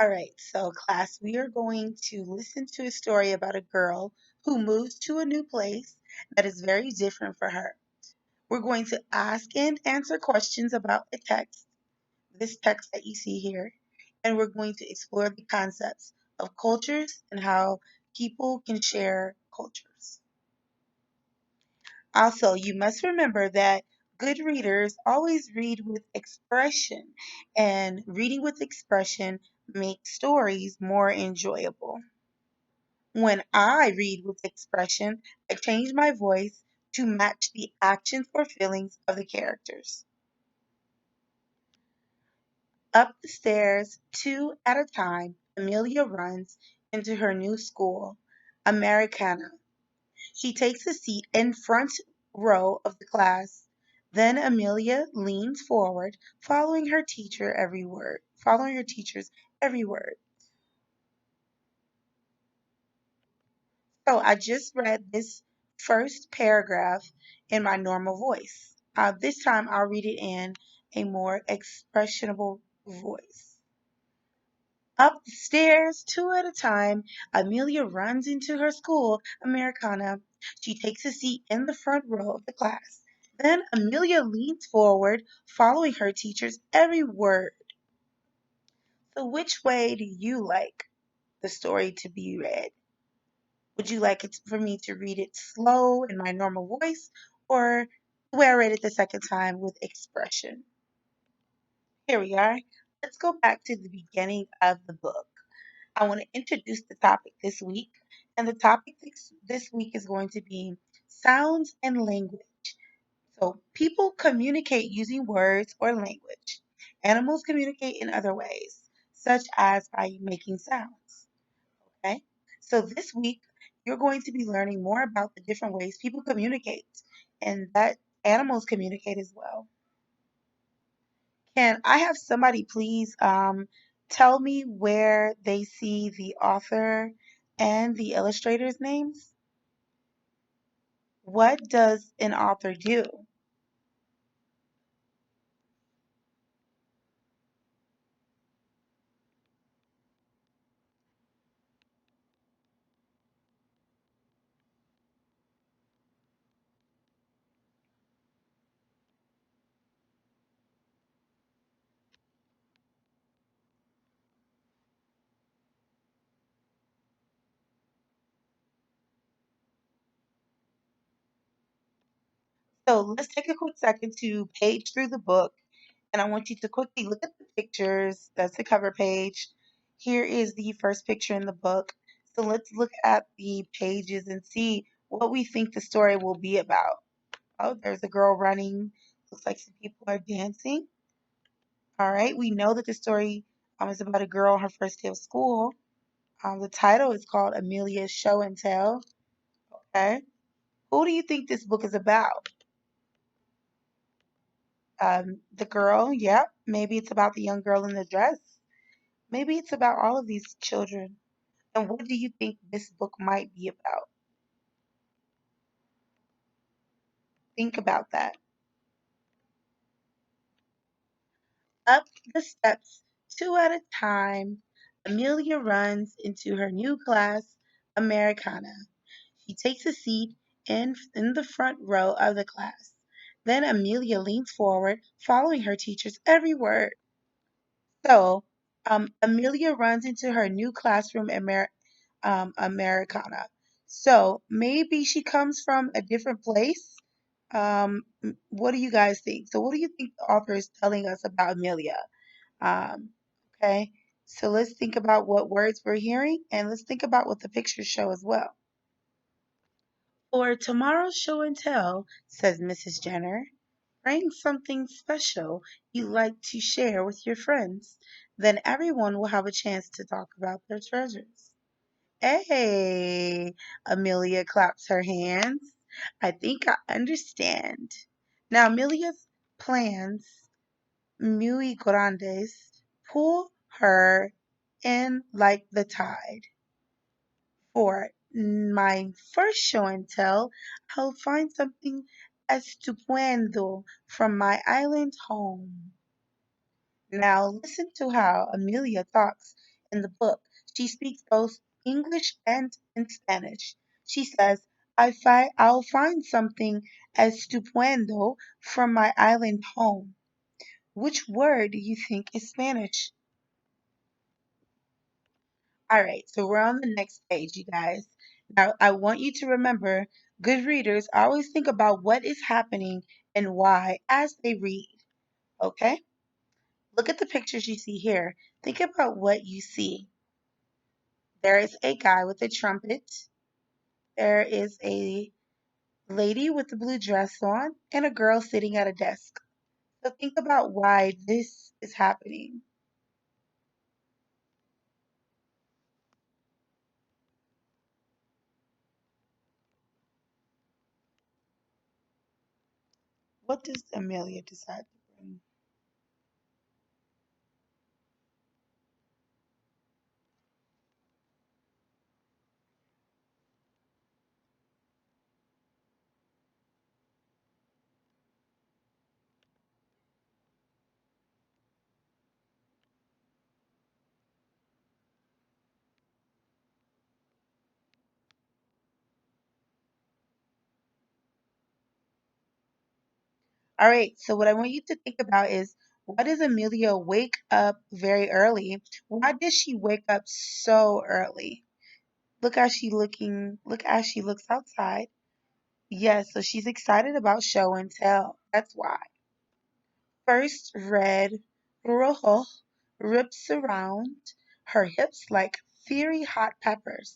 All right, so class, we are going to listen to a story about a girl who moves to a new place that is very different for her. We're going to ask and answer questions about a text, this text that you see here, and we're going to explore the concepts of cultures and how people can share cultures. Also, you must remember that good readers always read with expression, and reading with expression makes stories more enjoyable. When I read with expression, I change my voice to match the actions or feelings of the characters. Up the stairs, two at a time, Amelia runs into her new school, Americana. She takes a seat in front row of the class. Then Amelia leans forward, following her teacher's every word. So I just read this first paragraph in my normal voice. This time I'll read it in a more expressionable voice. Up the stairs, two at a time, Amelia runs into her school, Americana. She takes a seat in the front row of the class. Then Amelia leans forward, following her teacher's every word. So, which way do you like the story to be read? Would you like it for me to read it slow in my normal voice, or the way I read it the second time with expression? Here we are. Let's go back to the beginning of the book. I want to introduce the topic this week, and the topic this week is going to be sounds and language. So, people communicate using words or language. Animals communicate in other ways, such as by making sounds. Okay? So, this week, you're going to be learning more about the different ways people communicate and that animals communicate as well. Can I have somebody please tell me where they see the author and the illustrator's names? What does an author do? So let's take a quick second to page through the book, and I want you to quickly look at the pictures. That's the cover page. Here is the first picture in the book. So let's look at the pages and see what we think the story will be about. Oh, there's a girl running. Looks like some people are dancing. All right, we know that the story is about a girl on her first day of school. The title is called Amelia's Show and Tell. Okay, who do you think this book is about? The girl, yep. Maybe it's about the young girl in the dress. Maybe it's about all of these children. And what do you think this book might be about? Think about that. Up the steps, two at a time, Amelia runs into her new class, Americana. She takes a seat in the front row of the class. Then Amelia leans forward, following her teacher's every word. So, Amelia runs into her new classroom, Americana. So, maybe she comes from a different place. What do you guys think? So, what do you think the author is telling us about Amelia? Um, okay, so let's think about what words we're hearing, and let's think about what the pictures show as well. For tomorrow's show and tell, says Mrs. Jenner, bring something special you'd like to share with your friends. Then everyone will have a chance to talk about their treasures. Hey, Amelia claps her hands. I think I understand. Now, Amelia's plans, muy grandes, pull her in like the tide. For my first show and tell, I'll find something estupendo from my island home. Now listen to how Amelia talks in the book. She speaks both English and in Spanish. She says, I'll find something estupendo from my island home. Which word do you think is Spanish? All right, so we're on the next page, you guys. Now, I want you to remember good readers always think about what is happening and why as they read, okay? Look at the pictures you see here. Think about what you see. There is a guy with a trumpet. There is a lady with a blue dress on and a girl sitting at a desk. So think about why this is happening. What does Amelia decide to bring? All right, so what I want you to think about is why does Amelia wake up very early? Why does she wake up so early? Look as she looks outside. Yes, so she's excited about show and tell. That's why. First red rojo rips around her hips like fiery hot peppers.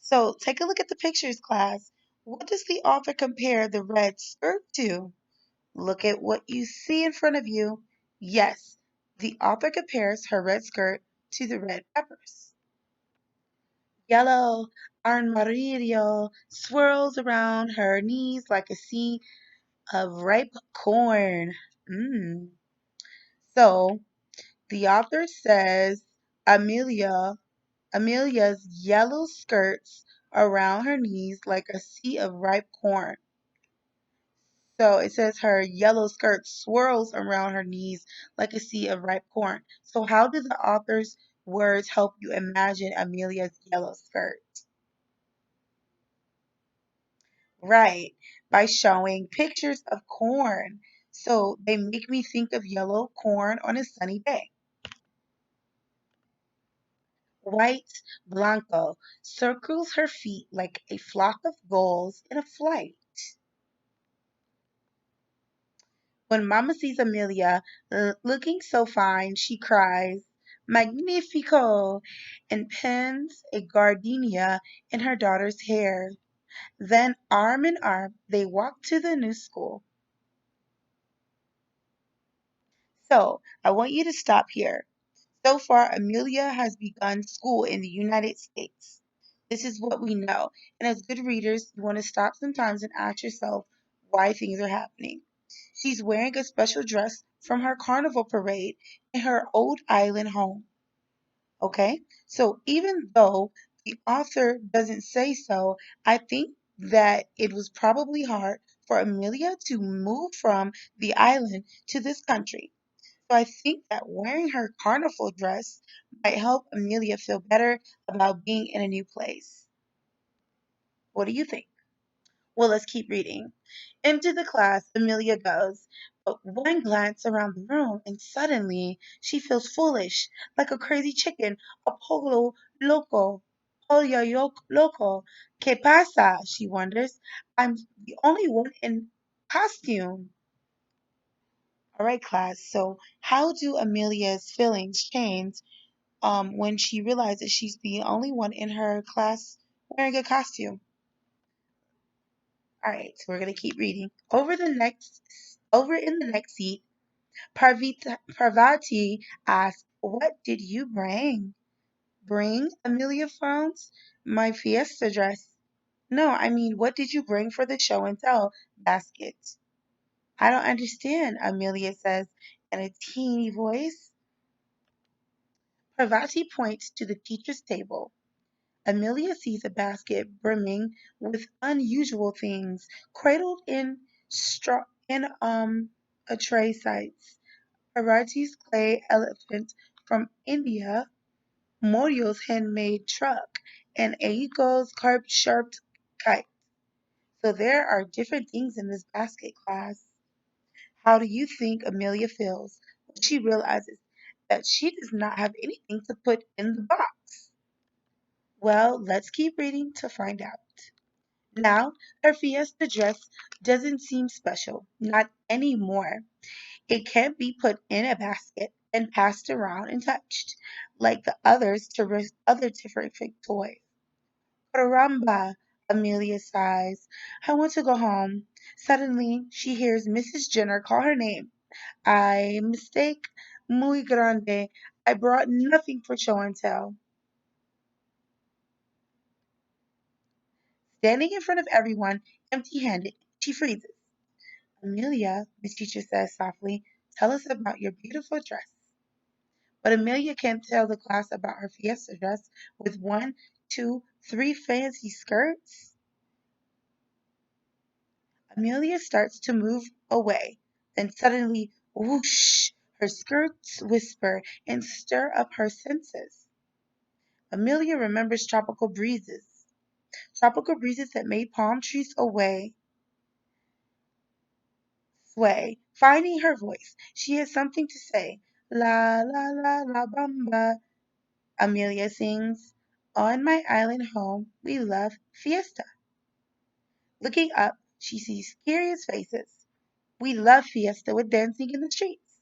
So take a look at the pictures, class. What does the author compare the red skirt to? Look at what you see in front of you. Yes, the author compares her red skirt to the red peppers. Yellow armadillo swirls around her knees like a sea of ripe corn. Mm. So the author says Amelia Amelia's yellow skirts around her knees like a sea of ripe corn. So it says her yellow skirt swirls around her knees like a sea of ripe corn. So how do the author's words help you imagine Amelia's yellow skirt? Right, by showing pictures of corn. So they make me think of yellow corn on a sunny day. White Blanco circles her feet like a flock of gulls in a flight. When Mama sees Amelia looking so fine, she cries, Magnifico! And pins a gardenia in her daughter's hair. Then, arm in arm, they walk to the new school. So, I want you to stop here. So far, Amelia has begun school in the United States. This is what we know. And as good readers, you want to stop sometimes and ask yourself why things are happening. She's wearing a special dress from her carnival parade in her old island home. Okay? So even though the author doesn't say so, I think that it was probably hard for Amelia to move from the island to this country. So I think that wearing her carnival dress might help Amelia feel better about being in a new place. What do you think? Well, let's keep reading. Into the class Amelia goes, but one glance around the room and suddenly she feels foolish, like a crazy chicken, a polo loco. Loco. ¿Qué pasa? She wonders. I'm the only one in costume. All right, class. So, how do Amelia's feelings change when she realizes she's the only one in her class wearing a costume? All right, so we're gonna keep reading. Over in the next seat, Parvati asked, "What did you bring?" Bring? Amelia frowns. My fiesta dress. No, I mean, what did you bring for the show and tell basket? I don't understand, Amelia says in a teeny voice. Parvati points to the teacher's table. Amelia sees a basket brimming with unusual things, cradled in straw in a tray sites. Karachi's clay elephant from India, Morio's handmade truck, and Aiko's carved sharp kite. So there are different things in this basket, class. How do you think Amelia feels when she realizes that she does not have anything to put in the box? Well, let's keep reading to find out. Now, her fiesta dress doesn't seem special, not anymore. It can't be put in a basket and passed around and touched, like the others other terrific toys. Caramba, Amelia sighs. I want to go home. Suddenly, she hears Mrs. Jenner call her name. I mistake muy grande. I brought nothing for show and tell. Standing in front of everyone, empty-handed, she freezes. Amelia, Miss Teacher says softly, tell us about your beautiful dress. But Amelia can't tell the class about her fiesta dress with one, two, three fancy skirts. Amelia starts to move away. Then suddenly, whoosh, her skirts whisper and stir up her senses. Amelia remembers tropical breezes that made palm trees sway. Finding her voice, she has something to say. La la la la bamba, Amelia sings. On my island home, we love fiesta. Looking up, she sees curious faces. We love fiesta with dancing in the streets.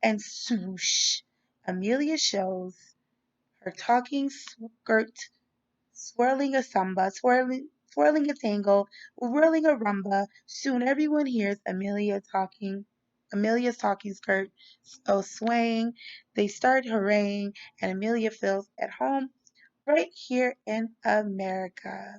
And swoosh, Amelia shows her talking skirt swirling a samba, swirling a tango, whirling a rumba. Soon everyone hears Amelia's talking skirt swaying. They start hurraying, and Amelia feels at home right here in America.